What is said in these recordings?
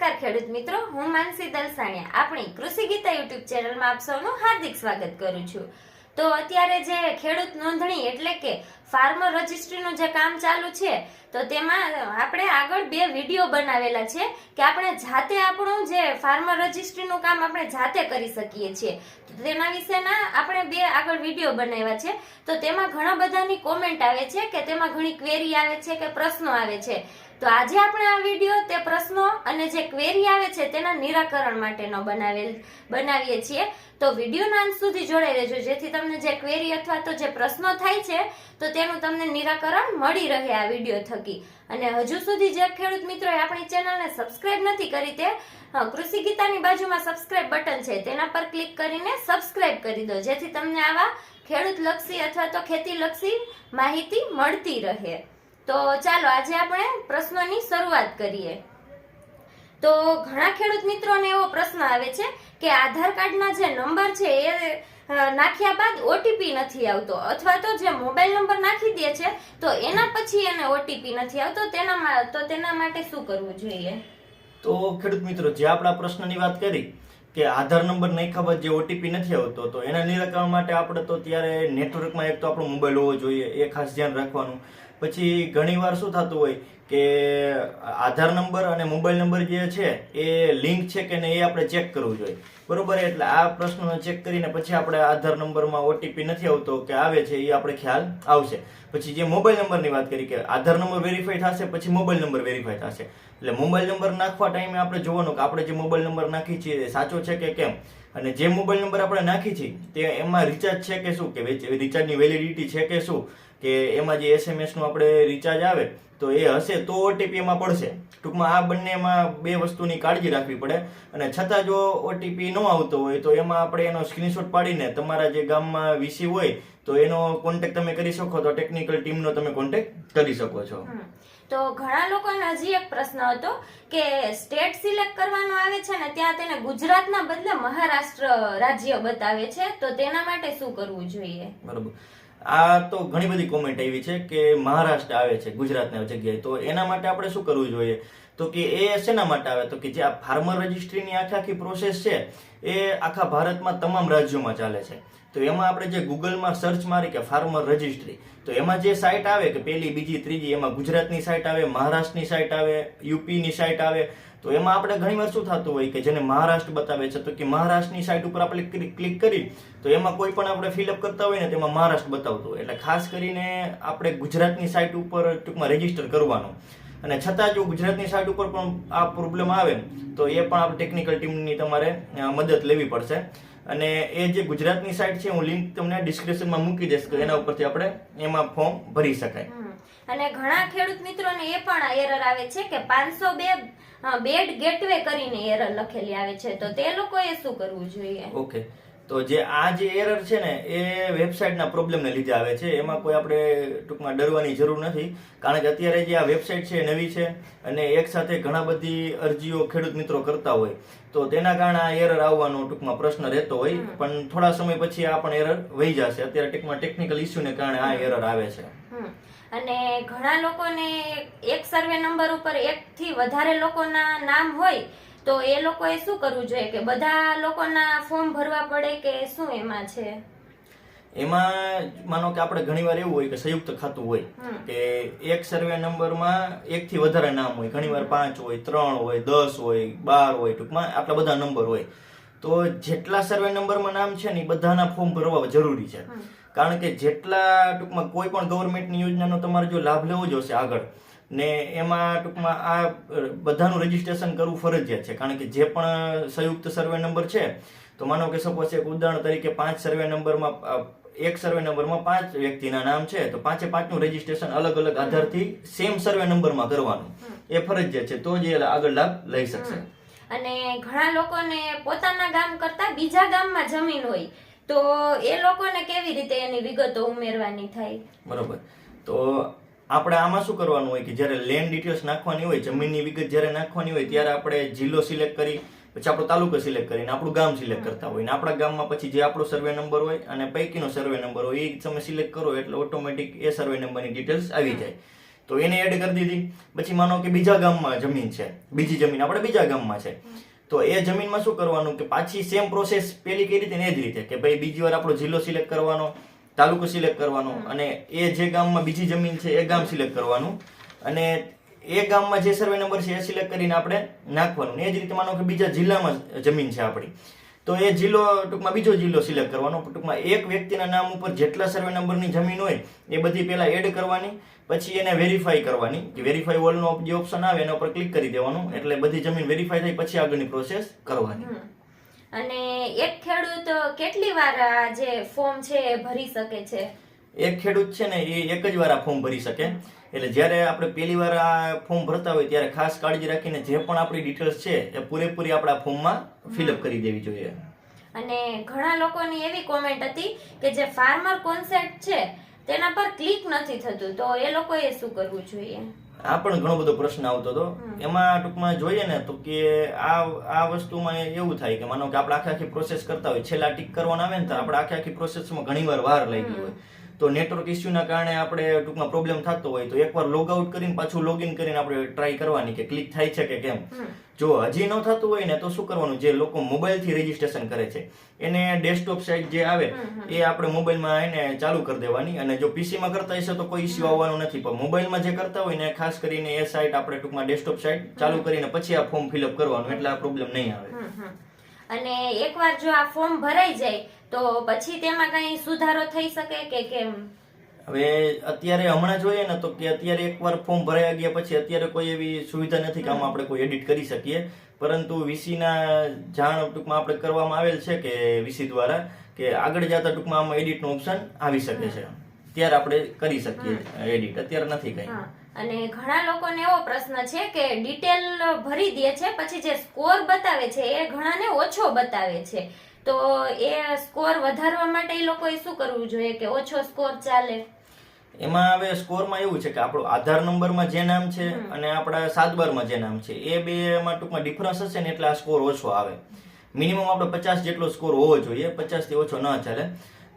નમસ્કાર ખેડૂત મિત્રો, હું માનસી દલસાણિયા આપણી કૃષિ ગીતા યુટ્યુબ ચેનલમાં આપ સૌનું હાર્દિક સ્વાગત કરું છું। તો અત્યારે જે ખેડૂત નોંધણી એટલે કે ફાર્મર રજિસ્ટ્રીનું જે કામ ચાલુ છે, તો તેમાં આપણે આગળ બે વિડીયો બનાવેલા છે કે આપણે જાતે આપણું જે ફાર્મર રજિસ્ટ્રીનું કામ આપણે જાતે કરી શકીએ છીએ। તેના વિશેના આપણે બે આગળ વિડીયો બનાવ્યા છે। તો તેમાં ઘણા બધાની કોમેન્ટ આવે છે કે તેમાં ઘણી ક્વેરી આવે છે કે પ્રશ્નો આવે છે। તો આજે આપણે આ વિડીયો તે પ્રશ્નો અને જે ક્વેરી આવે છે તેના નિરાકરણ માટેનો બનાવીએ છીએ। તો વિડીયોના અંત સુધી જોડાઈ રહેજો, જેથી તમને જે ક્વેરી અથવા તો જે પ્રશ્નો થાય છે તો તેનું તમને નિરાકરણ મળી રહે આ વિડીયો થકી। અને હજુ સુધી જે ખેડૂત મિત્રોએ આપણી ચેનલને સબસ્ક્રાઇબ નથી કરી તે કૃષિ ગીતાની બાજુમાં સબસ્ક્રાઇબ બટન છે તેના પર ક્લિક કરીને સબસ્ક્રાઇબ કરી દો, જેથી તમને આવા ખેડૂત લક્ષી અથવા તો ખેતી લક્ષી માહિતી મળતી રહે। તો ચાલો આજે આપણે પ્રશ્નોની શરૂઆત કરીએ। તો ઘણા ખેડૂત મિત્રોને એવો પ્રશ્ન આવે છે કે આધાર કાર્ડના જે નંબર છે એ નાખ્યા બાદ ઓટીપી નથી આવતો, અથવા તો જે મોબાઈલ નંબર નાખી દે છે તો એના પછી એને ઓટીપી નથી આવતો, તેના માટે શું કરવું જોઈએ? તો ખેડૂત મિત્રો, જે આપણા પ્રશ્નની વાત કરી કે આધાર નંબર નાખ્યા બાદ જે ઓટીપી નથી આવતો, તો એના નિરાકરણ માટે આપણે તો ત્યારે નેટવર્કમાં એક તો આપણો મોબાઈલ હોવો જોઈએ, એ ખાસ ધ્યાન રાખવાનું। પછી ઘણીવાર શું થતું હોય કે આધાર નંબર અને મોબાઈલ નંબર જે છે એ લિંક છે કે નહીં એ આપણે ચેક કરવું જોઈએ, બરોબર? એટલે આ પ્રશ્નને ચેક કરીને પછી આપણે આધાર નંબરમાં ઓટીપી નથી આવતો કે આવે છે એ આપણે ખ્યાલ આવશે। પછી જે મોબાઈલ નંબરની વાત કરી કે આધાર નંબર વેરીફાઈ થશે પછી મોબાઈલ નંબર વેરીફાઈ થશે, એટલે મોબાઈલ નંબર નાખવા ટાઈમે આપણે જોવાનું કે આપણે જે મોબાઈલ નંબર નાખી છીએ એ સાચો છે કે કેમ, અને જે મોબાઈલ નંબર આપણે નાખી છીએ તે એમાં રિચાર્જ છે કે શું, કે રિચાર્જની વેલિડિટી છે કે શું, કે એમાં જે SMS નું આપણે રિચાર્જ આવે તો એ હશે તો ઓટીપી એમાં પડશે। ટૂંકમાં આ બંનેમાં બે વસ્તુની કાળજી રાખવી પડે, અને છતાં જો ઓટીપી ન આવતો હોય તો એમાં આપણે એનો સ્ક્રીનશોટ પાડીને તમારા જે ગામમાં વીસી હોય તો એનો કોન્ટેક્ટ તમે કરી શકો, તો ટેકનિકલ ટીમનો તમે કોન્ટેક્ટ કરી શકો છો। તો ઘણા લોકોને હજી એક પ્રશ્ન હતો કે સ્ટેટ સિલેક્ટ કરવાનો આવે છે ને ત્યાં તેને ગુજરાતના બદલે મહારાષ્ટ્ર રાજ્ય બતાવે છે, તો તેના માટે શું કરવું જોઈએ? બરોબર, આ તો ઘણી બધી કોમેન્ટ આવી છે કે મહારાષ્ટ્ર આવે છે ગુજરાતની જગ્યાએ, તો એના માટે આપણે શું કરવું જોઈએ? તો કે એ શેના માટે આવે? તો કે જે આ ફાર્મર રજિસ્ટ્રીની આખી પ્રોસેસ છે એ આખા ભારતમાં તમામ રાજ્યોમાં ચાલે છે। તો એમાં આપણે જે ગૂગલમાં સર્ચ મારી કે ફાર્મર રજિસ્ટ્રી, તો એમાં જે સાઇટ આવે કે પહેલી, બીજી, ત્રીજી, એમાં ગુજરાતની સાઇટ આવે, મહારાષ્ટ્રની સાઇટ આવે, યુપીની સાઇટ આવે। તો એમાં આપણે ઘણીવાર શું થતું હોય કે જેને મહારાષ્ટ્ર બતાવે છે તો કે મહારાષ્ટ્રની સાઇટ ઉપર આપણે ક્લિક કરી તો એમાં કોઈ પણ આપણે ફિલઅપ કરતા હોય ને તેમાં મહારાષ્ટ્ર બતાવતું હોય, એટલે ખાસ કરીને આપણે ગુજરાતની સાઇટ ઉપર ટૂંકમાં રજીસ્ટર કરવાનું। અને છતાં જો ગુજરાતની સાઇટ ઉપર પણ આ પ્રોબ્લેમ આવે તો એ પણ આપણે ટેકનિકલ ટીમની તમારે મદદ લેવી પડશે। અને એ જે ગુજરાતની સાઇટ છે હું લિંક તમને ડિસ્ક્રિપ્શનમાં મૂકી દઈશ, તો એના ઉપરથી આપણે એમાં ફોર્મ ભરી શકાય। અને ઘણા ખેડૂત મિત્રોને એ પણ એરર આવે છે કે 502 બેડ ગેટવે કરીને એરર લખેલી આવે છે, તો તે લોકોએ શું કરવું જોઈએ? ઓકે, તો જે આ જે એરર છે ને એ વેબસાઇટના પ્રોબ્લેમને લીધે આવે છે, એમાં કોઈ આપણે ટૂંકમાં ડરવાની જરૂર નથી, કારણ કે અત્યારે જે આ વેબસાઇટ છે નવી છે અને એક સાથે ઘણા બધી અરજીઓ ખેડૂત મિત્રો કરતા હોય તો તેના કારણે આ એરર આવવાનો ટૂંકમાં પ્રશ્ન રહેતો હોય, પણ થોડા સમય પછી આ પણ એરર વહી જશે। અત્યારે ટૂંકમાં ટેકનિકલ ઇસ્યુને કારણે આ એરર આવે છે। અને ઘણા લોકોને એક સર્વે નંબર ઉપર એક થી વધારે લોકોના નામ હોય તો એ લોકોએ શું કરવું જોઈએ? કે બધા લોકોના ફોર્મ ભરવા પડે કે શું એમાં છે? એમાં માનો કે આપણે ઘણીવાર એવું હોય કે સંયુક્ત ખાતું હોય કે એક સર્વે નંબરમાં એક થી વધારે નામ હોય, ઘણીવાર 5 હોય, 3 હોય, 10 હોય, 12 હોય, ટૂંકમાં આટલા બધા નંબર હોય, તો જેટલા સર્વે નંબરમાં નામ છે ને એ બધાના ફોર્મ ભરવા જરૂરી છે, કારણ કે જેટલા ટૂંકમાં કોઈ પણ ગવર્મેન્ટની યોજનાનો તમારે જો લાભ લેવો જોશે આગળ ને એમાં ટૂંકમાં આ બધાનું રજીસ્ટ્રેશન કરવું ફરજિયાત છે, કારણ કે જે પણ સંયુક્ત સર્વે નંબર છે તો માનો કે સપોઝ એક ઉદાહરણ તરીકે 5 સર્વે નંબરમાં એક સર્વે નંબરમાં 5 વ્યક્તિના નામ છે તો 5નું રજીસ્ટ્રેશન અલગ અલગ આધારથી સેમ સર્વે નંબરમાં કરવાનું એ ફરજિયાત છે, તો જ એ આગળ લાભ લઈ શકશે। અને ઘણા લોકોને પોતાના ગામ કરતા બીજા ગામમાં જમીન હોય તો એ લોકોને કેવી રીતે એની વિગતો ઉમેરવાની થાય? બરોબર, તો આપણે આમાં શું કરવાનું હોય કે જ્યારે લેન્ડ ડિટેલ્સ નાખવાની હોય, જમીનની વિગત જ્યારે નાખવાની હોય ત્યારે આપણે જિલ્લો સિલેક્ટ કરી પછી આપણો તાલુકો સિલેક્ટ કરીને આપણું ગામ સિલેક્ટ કરતા હોય, ને આપણા ગામમાં પછી જે આપણો સર્વે નંબર હોય અને પૈકીનો સર્વે નંબર હોય એ તમે સિલેક્ટ કરો એટલે ઓટોમેટિક એ સર્વે નંબરની ડિટેલ્સ આવી જાય। તો એને એડ કરી દીધી. પછી માનો કે બીજા ગામમાં જમીન છે, બીજી જમીન આપણે બીજા ગામમાં છે, તો એ જમીનમાં શું કરવાનું કે પાછી સેમ પ્રોસેસ પેલી કઈ રીતે એ જ રીતે કે ભાઈ બીજી વાર આપણો જિલ્લો સિલેક્ટ કરવાનો, તાલુકો સિલેક્ટ કરવાનો, અને એ જે ગામમાં બીજી જમીન છે એ ગામ સિલેક્ટ કરવાનું, અને એ ગામમાં જે સર્વે નંબર છે એ સિલેક્ટ કરીને આપણે નાખવાનું. એ જ રીતે માનો કે બીજા જિલ્લામાં જમીન છે આપણી, તો એ જિલ્લો ટૂંકમાં બીજો જિલ્લો સિલેક્ટ કરવાનો. ટૂંકમાં એક વ્યક્તિના નામ ઉપર જેટલા સર્વે નંબરની જમીન હોય એ બધી પહેલા એડ કરવાની, પછી એને વેરીફાઈ કરવાની. વેરીફાઈ ઓલનો જે ઓપ્શન આવે એના ઉપર ક્લિક કરી દેવાનું, એટલે બધી જમીન વેરીફાઈ થઈ પછી આગળની પ્રોસેસ કરવાની. અને એક ખેડૂત કેટલી વાર આ જે ફોર્મ છે એ ભરી શકે છે? એક ખેડૂત છે ને એ એક જ વાર આ ફોર્મ ભરી શકે. એટલે જ્યારે આપણે પહેલી વાર આ ફોર્મ ભરતા હોય ત્યારે ખાસ કાળજી રાખીને જે પણ આપણી ડિટેલ્સ છે એ પૂરેપૂરી આપણા ફોર્મમાં ફિલઅપ કરી દેવી જોઈએ. અને ઘણા લોકોની એવી કોમેન્ટ હતી કે જે ફાર્મર કોન્સેપ્ટ છે તેના પર ક્લિક નથી થતું, તો એ લોકોએ શું કરવું જોઈએ? આ પણ ઘણો બધો પ્રશ્ન આવતો હતો. એમાં ટૂંકમાં જોઈએ ને તો કે આ વસ્તુમાં એવું થાય કે માનો કે આપણે આખી પ્રોસેસ કરતા હોય, છેલ્લા ટીક કરવાના આવે ને તો આપણે આખી પ્રોસેસમાં ઘણી વાર લાગી હોય, તો નેટવર્ક ઇસ્યુના કારણે આપણે ટૂંકમાં પ્રોબ્લેમ થતો હોય તો એકવાર લોગ આઉટ કરીને પાછું લોગિન કરીને આપણે ટ્રાય કરવાની કે ક્લિક થાય છે કે કેમ. જો હજી ન થતું હોય ને તો શું કરવાનું, જે લોકો મોબાઈલથી રજીસ્ટ્રેશન કરે છે એને ડેસ્કટોપ સાઇટ જે આવે એ આપણે મોબાઈલમાં એને ચાલુ કરી દેવાની, અને જો પીસીમાં કરતા હશે તો કોઈ ઇસ્યુ આવવાનો નથી, પણ મોબાઈલમાં જે કરતા હોય ને ખાસ કરીને એ સાઇટ આપણે ટૂંકમાં ડેસ્કટોપ સાઇટ ચાલુ કરીને પછી આ ફોર્મ ફિલઅપ કરવાનું, એટલે આ પ્રોબ્લેમ નહીં આવે. અને એકવાર જો આ ફોર્મ ભરાઈ જાય તો પછી તેમાં કઈ સુધારો થઈ શકે કે કેમ? હવે અત્યારે હમણાં જોઈએ ને તો કે અત્યારે એકવાર ફોર્મ ભરાઈ ગયા પછી અત્યારે કોઈ એવી સુવિધા નથી કે આમાં આપણે કોઈ એડિટ કરી શકીએ, પરંતુ વીસીના જાણ ટૂંકમાં આપણે કરવામાં આવેલ છે કે વીસી દ્વારા કે આગળ જતા ટૂંકમાં આમાં એડિટનો ઓપ્શન આવી શકે છે, ત્યારે આપણે કરી શકીએ એડિટ, અત્યારે નથી કઈ. અને ઘણા લોકોને એવો પ્રશ્ન છે કે ડિટેલ ભરી દે છે પછી જે સ્કોર બતાવે છે એ ઘણાને ઓછો બતાવે છે, તો એ સ્કોર વધારવા માટે એ લોકોએ શું કરવું જોઈએ કે ઓછો સ્કોર ચાલે? એમાં હવે સ્કોરમાં એવું છે કે આપણો આધાર નંબરમાં જે નામ છે અને આપણા સાતબારમાં જે નામ છે એ બેમાં ટૂંકમાં ડિફરન્સ હશે ને એટલે આ સ્કોર ઓછો આવે. મિનિમમ આપણે 50 જેટલો સ્કોર હોવો જોઈએ, 50 થી ઓછો ન ચાલે.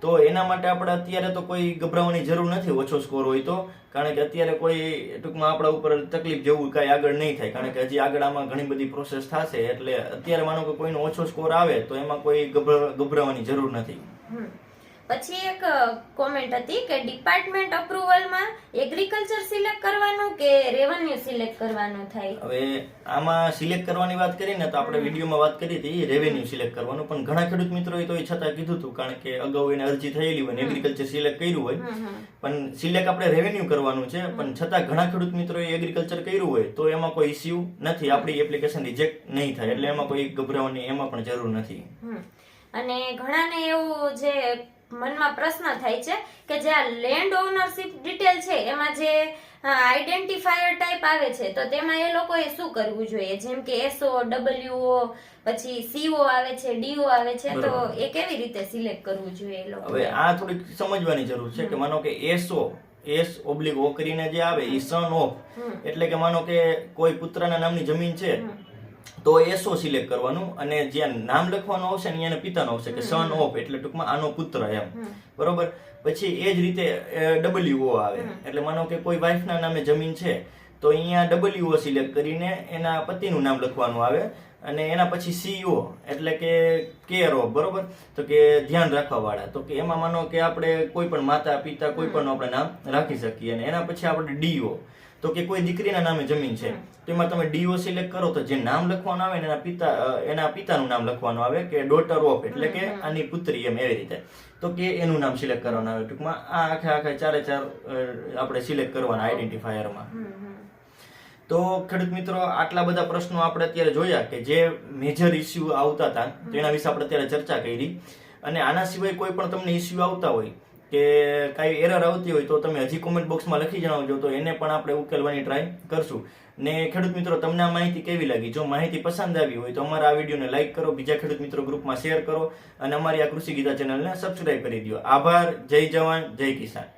તો એના માટે આપણે અત્યારે તો કોઈ ગભરાવાની જરૂર નથી ઓછો સ્કોર હોય તો, કારણ કે અત્યારે કોઈ ટૂંકમાં આપણા ઉપર તકલીફ જેવું કાંઈ આગળ નહીં થાય, કારણ કે હજી આગળ આમાં ઘણી બધી પ્રોસેસ થશે. એટલે અત્યારે માનો કે કોઈનો ઓછો સ્કોર આવે તો એમાં કોઈ ગભરાવાની જરૂર નથી. પછી એક કોમેન્ટ હતી કે ડિપાર્ટમેન્ટ અપ્રુવલમાં એગ્રીકલ્ચર સિલેક્ટ કરવાનું કે રેવન્યુ સિલેક્ટ કરવાનું થાય? હવે આમાં સિલેક્ટ કરવાની વાત કરી ને તો આપણે વિડીયોમાં વાત કરી હતી રેવન્યુ સિલેક્ટ કરવાનું, પણ ઘણા ખેડૂત મિત્રોએ તો એ છતાં કીધું હતું, કારણ કે અગાઉ એને અરજી થયેલી હોય એગ્રીકલ્ચર સિલેક્ટ કર્યું હોય, પણ સિલેક્ટ આપણે રેવન્યુ કરવાનું છે, પણ છતાં ઘણા ખેડૂત મિત્રોએ એગ્રીકલ્ચર કર્યું હોય તો એમાં કોઈ ઇસ્યુ નથી, આપણી એપ્લિકેશન રિજેક્ટ નહીં થાય, એટલે એમાં કોઈ ગભરાવાની એમાં પણ જરૂર નથી. અને ઘણાને એવું જે મનમાં પ્રશ્ન થાય છે કે જે આ લેન્ડ ઓનરશિપ ડિટેલ છે એમાં જે આઈડેન્ટિફાયર ટાઈપ આવે છે તો તેમાં એ લોકોએ શું કરવું જોઈએ? જેમ કે એસઓ, ડબલ્યુઓ, પછી સીઓ આવે છે, ડીઓ આવે છે, તો એ કેવી રીતે સિલેક્ટ કરવું જોઈએ એ લોકો? હવે આ થોડીક સમજવાની જરૂર છે કે માનો કે એસઓ S/O કરીને જે આવે એ સન ઓફ, એટલે કે માનો કે કોઈ પુત્રના નામની જમીન છે તો એસો સિલેક્ટ કરવાનું, અને જ્યાં નામ લખવાનું આવશે ને એને પિતાનો આવશે કે સન ઓફ, એટલે ટૂંકમાં આનો પુત્ર એમ, બરોબર. પછી એ જ રીતે ડબલ્યુઓ આવે, એટલે માનો કે કોઈ વાઇફના નામે જમીન છે તો અહીંયા ડબલ્યુઓ સિલેક્ટ કરીને એના પતિનું નામ લખવાનું આવે, અને એના પછી સીઓ એટલે કે કેર ઓફ, બરોબર, તો કે ધ્યાન રાખવા વાળા, તો કે એમાં માનો કે આપણે કોઈ પણ માતા પિતા કોઈ પણ આપણે નામ રાખી શકીએ. અને એના પછી આપણે ડીઓ, તો કે કોઈ દીકરીના નામે જમીન છે તો એમાં તમે ડીઓ સિલેક્ટ કરો તો જે નામ લખવાનું આવે ને એના પિતાનું નામ લખવાનું આવે કે ડોટર ઓફ, એટલે કે આની પુત્રી એમ, એવી રીતે, તો કે એનું નામ સિલેક્ટ કરવાનું આવે. ટૂંકમાં આ આખા ચારે ચાર આપણે સિલેક્ટ કરવાના આઈડેન્ટિફાયરમાં. તો ખેડૂત મિત્રો, આટલા બધા પ્રશ્નો આપણે અત્યારે જોયા કે જે મેજર ઇસ્યુ આવતા હતા તો એના વિશે આપણે અત્યારે ચર્ચા કરી. અને આના સિવાય કોઈ પણ તમને ઇસ્યુ આવતા હોય કે કાંઈ એરર આવતી હોય તો તમે હજી કોમેન્ટ બોક્સમાં લખી જણાવજો, તો એને પણ આપણે ઉકેલવાની ટ્રાય કરશું. ને ખેડૂત મિત્રો, તમને આ માહિતી કેવી લાગી? જો માહિતી પસંદ આવી હોય તો અમારા આ વિડીયોને લાઈક કરો, બીજા ખેડૂત મિત્રો ગ્રુપમાં શેર કરો, અને અમારી આ કૃષિ ગીતા ચેનલને સબસ્ક્રાઇબ કરી દો. આભાર. જય જવાન, જય કિસાન.